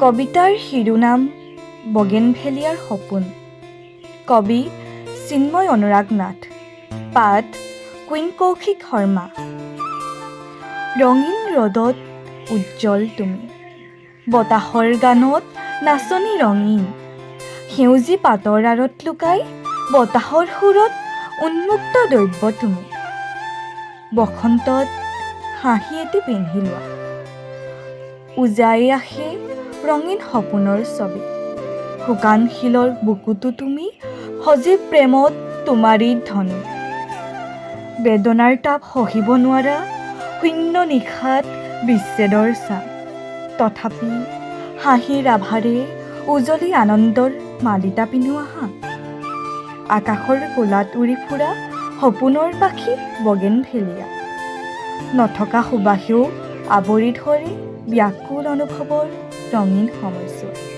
কবিতাৰ শিৰোনাম বগেনভেলিয়াৰ সপোন। কবি চিন্ময় অনুৰাগ নাথ। পাঠ কুইন কৌশিক শৰ্মা। ৰঙীন ৰ'দত উজ্জ্বল তুমি, বতাহৰ গানত নাচনি ৰঙীন, সেউজী পাতৰ আঁৰত লুকাই বতাহৰ সুৰত উন্মুক্ত দ্ৰব্য তুমি। বসন্তত হাঁহি এটি পিন্ধি লোৱা, উজাই আহে ৰঙীন সপোনৰ ছবি। শুকান শিলৰ বুকুতো তুমি, সজীৱ প্ৰেমত তোমাৰেই ধ্বনি। বেদনাৰ তাপ সহিব নোৱাৰা শূন্য নিশাত বিচ্ছেদৰ ছাঁ, তথাপি হাঁহিৰ আভাৰে উজলি আনন্দৰ মালিতা পিন্ধো আহা। আকাশৰ কোলাত উৰি ফুৰা সপোনৰ পাখি বগেনভেলিয়া, নথকা সুবাসেও আৱৰি ধৰে ব্যাকুল অনুভৱৰ ৰঙীন সময়ছোৱা।